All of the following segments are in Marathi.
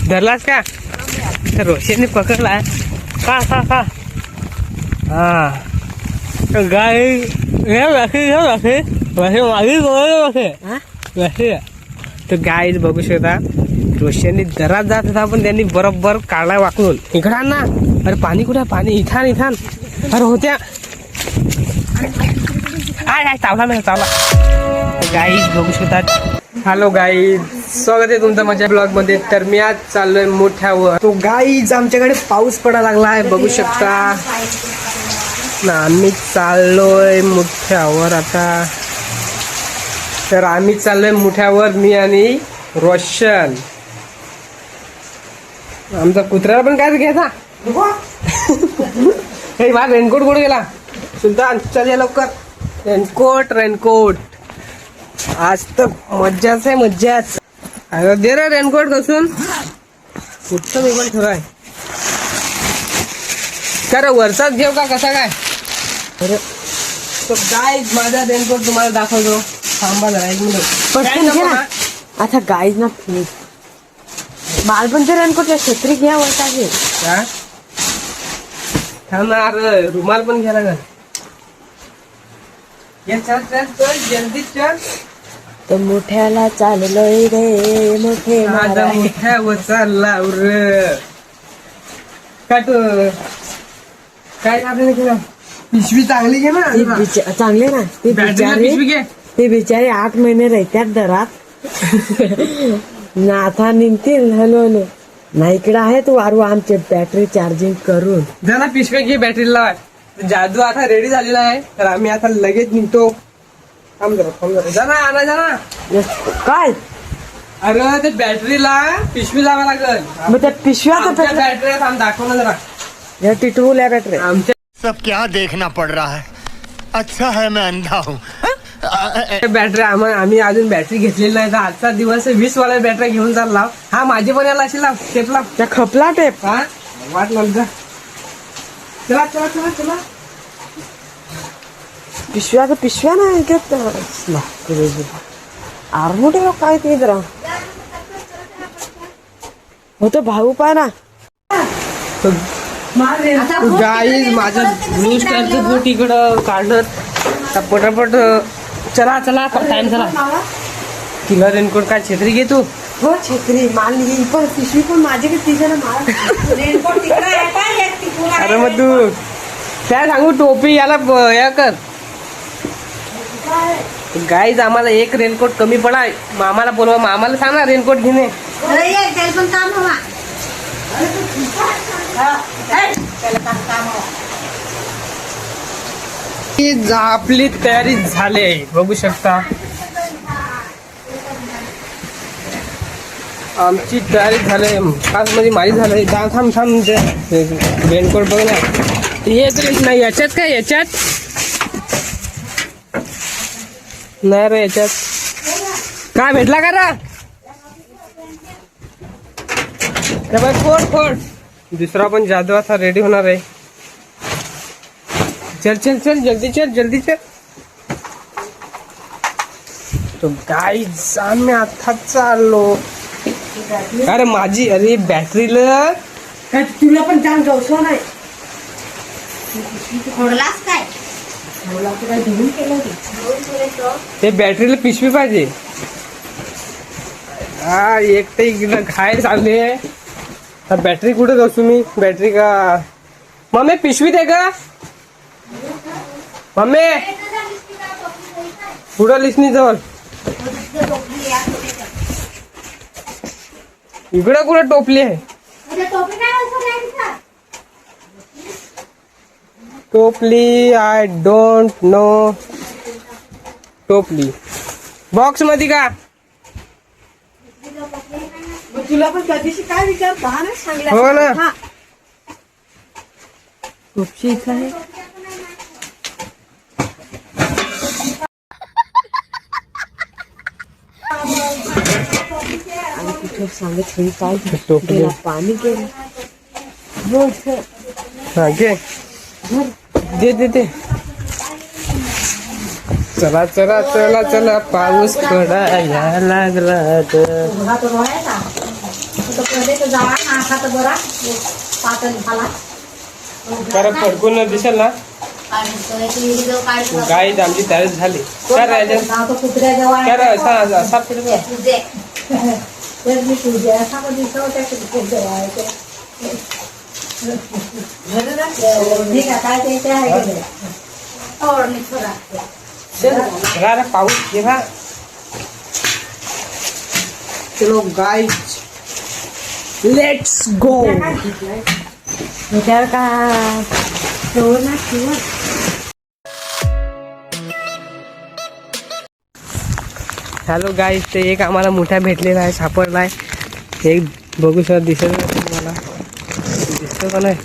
धरलास का? रोशनने पकडला का का का हा गाय तर गाय बघू शकता रोशनने दरात जात होता पण त्यांनी बरोबर काढला वाकून इकडा ना. अरे पाणी कुठे? पाणी इथान इथान. अरे होत्या चावला नाही चावला. गाईज बघू शकतात. हॅलो गाईज, स्वागत आहे तुमचं माझ्या ब्लॉग मध्ये. तर मी आज चाललोय मोठ्यावर. तो गाईज आमच्याकडे पाऊस पडायला लागला आहे बघू शकता ना. आम्ही चाललोय मोठ्यावर आता. तर आम्ही चाललोय मोठ्यावर, मी आणि रोशन. आमचा कुत्र्याला पण काय घ्यायचा. हे माझा रेनकोट कुठे गेला? सुलतान चल या लवकर. रेनकोट रेनकोट आज तर मज्जाच आहे मज्जाच. अरे दे रे रेनकोट कसून. कुठं मी पण ठेवाय का रे? वरचाच घेऊ का कसा काय? अरे तो गाईज माझा रेनकोट तुम्हाला दाखवतो. थांबा जरा एक मिनिट. आता गाईज ना बालपणचे रेनकोट छत्री घ्या वरता घे. थांब ना. अरे रुमाल पण घ्या लागल. चल चल चल जल्दी चल. तर मोठ्याला चाललोय रे मोठे माझा मोठ्यावर चालला रे. काय तू काय आपल्याला केलं? पिशवी चांगली घे ना. चांगले ना ते बिचारे. ते बिचारे 8 महिने राहत्यात दरात ना. आता निघतील. हॅलो हॅलो ना. इकडे आहेत वारू आमचे बॅटरी चार्जिंग करून. जा ना पिशवी घे बॅटरी लावा. जादू आता रेडी झालेला आहे. तर आम्ही आता लगेच निघतो. थांब जरा जा ना. आणा जा ना. काय? अरे ते बॅटरीला पिशवी लावा लागल. मग त्या पिशव्या बॅटरी आम्ही दाखव ना जरा. टिटवल्या बॅटरी आमच्या सब क्या देखना पड़ रहा है. अच्छा है मैं अंधा हूँ. बॅटरी आम्ही अजून बॅटरी घेतलेली नाही. तर आजचा दिवस 20 वाल्या बॅटरी घेऊन चालला. हा माझी पण याला अशी लाव. टेप लाव. त्या खपला टेप. हा वाट लाव जा. चला चला चला चला. पिशव्या नाही घेत. आरमोठे लोक काय ते जरा होतं भाऊ पाय ना. गाईज माझं ब्लू स्टारचं बूट इकडं काढत पटापट. चला चला टाइम झाला. तिला रेनकोट काय छत्री घे तू. हो छत्री माल ही पण पिशवी पण माझी तिच्या माल रेनकोट तिकडे आहे का? अरे मग तू काय सांगू टोपी याला या कर. गाईज आम्हाला एक रेनकोट कमी पडाय. मामाला बोलवा. मामाला सांग ना रेनकोट घेणे. आपली तयारी झाली बघू शकता. आमची तयारी झाली. खास म्हणजे माझी झाली. थांब थांब रेनकोट बघ ना. एक नाही याच्यात काय याच्यात नाही रे. याच्यात काय भेटला का रा? फोड फोड. दुसरा पण जादू आता रेडी होणार आहे. चल चल चल जल्दी चल जल्दी चल. तो गाईज आम्ही आता चाललो. अरे माझी अरे बॅटरीला तुला पण जाण गवसो नाही. ते बॅटरीला पिशवी पाहिजे. हा एक तर इकडं खाय चालले. बॅटरी कुठे जाऊ तुम्ही? बॅटरी का मम्मी पिशवी दे का मम्मी? पुढं लिस्नी जवळ इकडं कुठं टोपली आहे? टोपली आय डोंट नो. टोपली बॉक्स मध्ये का? तुला पण कधीशी काय विचार नाही सांगितलं. हो ना. खूपशी इथं आहे. आणि कुठे सांगत काय टोपली पाणी केलं. हा घे दे दे दे. चला चला चला चला पाऊस पडायला लागला. खरं फडकून दिसेल ना गाई आमची तयारी झाली काय राहायचं काय राहायचं असा पाऊस घेवा चलो गाइस लेट्स गो विचार का ठेवू ना ठेवू. हॅलो गाईज ते एक आम्हाला मोठा भेटलेला आहे सापडला आहे एक बघू शकता दिसत नाही तुम्हाला दिसतो का नाही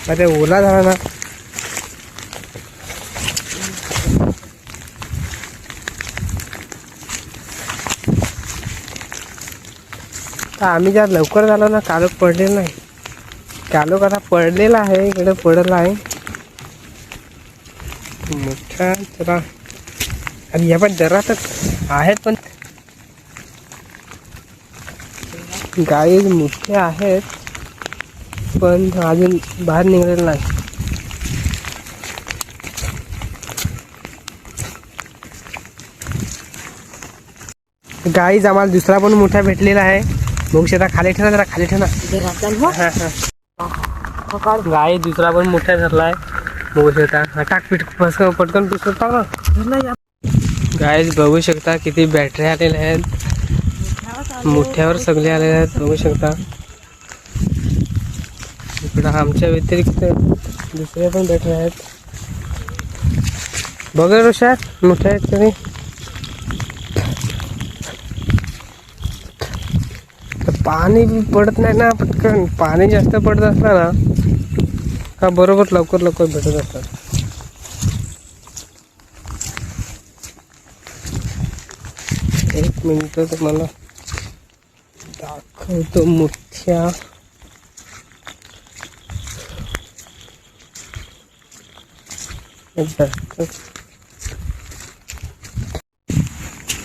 अरे ओला झाला ना तर आम्ही जर लवकर झालो ना कालोख पडलेला नाही कालोख आता पडलेला आहे इकडे पडला आहे मोठा जरा आणि या पण जरा तर आहेत पण गाई मोठे आहेत पण अजून बाहेर निघालेलं नाही गाईज आम्हाला दुसरा पण मोठा भेटलेला आहे बघू शकता खाली ठेवा जरा खाली ठेवा गाई दुसरा पण मोठा ठरला आहे बघू शकता टाक पीठ पटकन पीठ टाक गाईज बघू शकता किती बॅटरी आलेल्या आहेत मोठ्यावर सगळे आलेले आहेत बघू शकता इकडं आमच्या व्यतिरिक्त दुसऱ्या पण बॅटरी आहेत बघा रोशा मोठ्या आहेत तरी पाणी पडत नाही ना पटकन पाणी जास्त पडत असलं ना का बरोबर लवकर लवकर भेटत असतात एक मिनिट तुम्हाला दाखवतो मोठ्या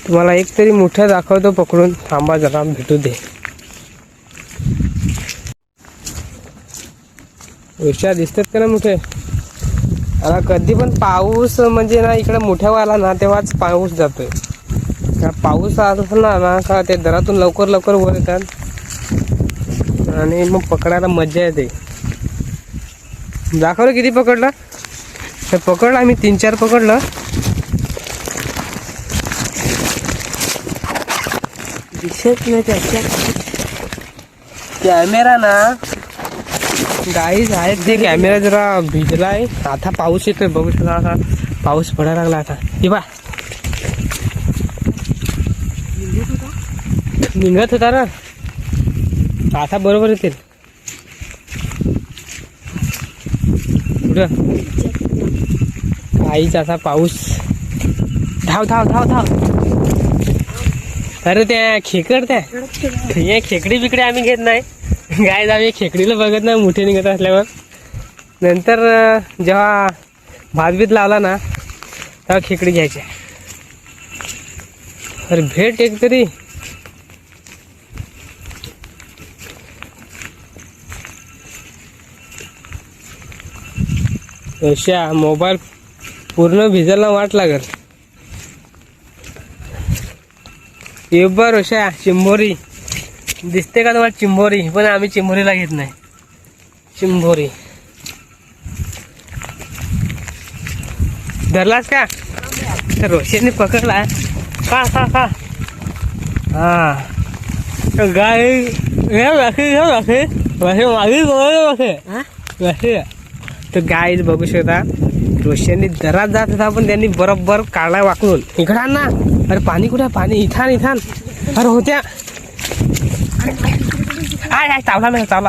तुम्हाला एक तरी मोठ्या दाखवतो पकडून थांबा जरा भेटू दे विषया दिसतात का ना मोठे आता कधी पण पाऊस म्हणजे ना इकडे मोठ्या आला ना तेव्हाच पाऊस जातोय पाऊस असला ना का ते दरातून लवकर लवकर वर येतात आणि मग पकडायला मजा येते दाखवलं किती पकडलं ते पकडलं आम्ही 3-4 पकडलं दिसत नाही त्याच्यात कॅमेरा ना गाईज आहेत ते कॅमेरा जरा भिजलाय आता पाऊस येतोय बघू शकता आता पाऊस पडायला लागला आता हे बा निघत होता ना आता बरोबर येतील कुठं काहीच असा पाऊस धाव धाव धाव धाव अरे त्या खेकड त्या खेकडी बिकडे आम्ही घेत नाही गाय आम्ही खेकडीला बघत नाही मोठे निघत असल्यावर नंतर जेव्हा भातबीत लावला ना तेव्हा खेकडी घ्यायची अरे भेट एक तरी अशा मोबाईल पूर्ण भिजायला वाट लागल ये बर अशा चिंबोरी दिसते का तुम्हाला चिंबोरी पण आम्ही चिंबोरीला घेत नाही चिंबोरी धरलास का तर रोशनने पकडला का का का हा गाय तर गाय बघू शकता रोशनने दरात जात होता पण त्यांनी बरोबर काढला वाकलून इकडा ना अरे पाणी कुठे पाणी इथान इथान अरे होत्या आय चावला नाही चावला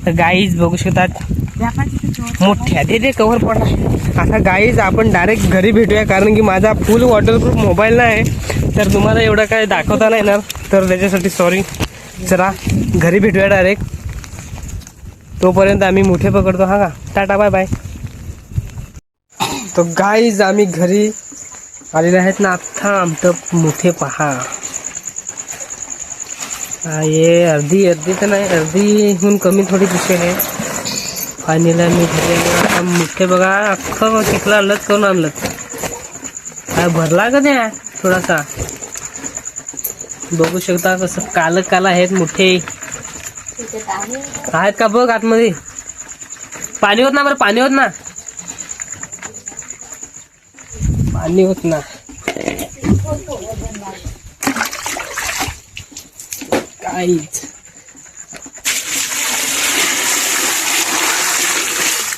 तर गाईज बघू शकतात मोठ्या ते कव्हर पडला आता गाईज आपण डायरेक्ट घरी भेटूया कारण की माझा फुल वॉटरप्रूफ मोबाईल नाही तर तुम्हाला एवढं काय दाखवता नाही येणार तर त्याच्यासाठी सॉरी चला घरी भेटूया डायरेक्ट तोपर्यंत आम्ही मोठे पकडतो हा का टाटा बाय बाय तो गाईज आम्ही घरी आलेले आहेत ना आता आमचं मोठे पहा. हे अर्धी तर नाही, अर्धीहून कमी थोडी पिशवी आहे. पाणीला मी आता मोठे बघा अख्खं चिखला अलग करून आणलं. काय भरला का त्या थोडासा बघू शकता कसं काला आहेत मोठे आहेत का बघ आतमध्ये. पाणी होत ना बरं, पाणी होत ना, पाणी होत ना. काहीच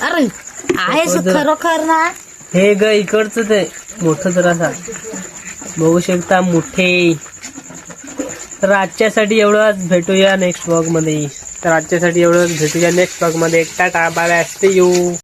अरे आहे खरोखर ना. हे ग इकडचं ते मोठं जरासा बघू शकता मोठे. तर आजच्यासाठी एवढंच, भेटूया नेक्स्ट ब्लॉग मध्ये. Tata bye bye, see you.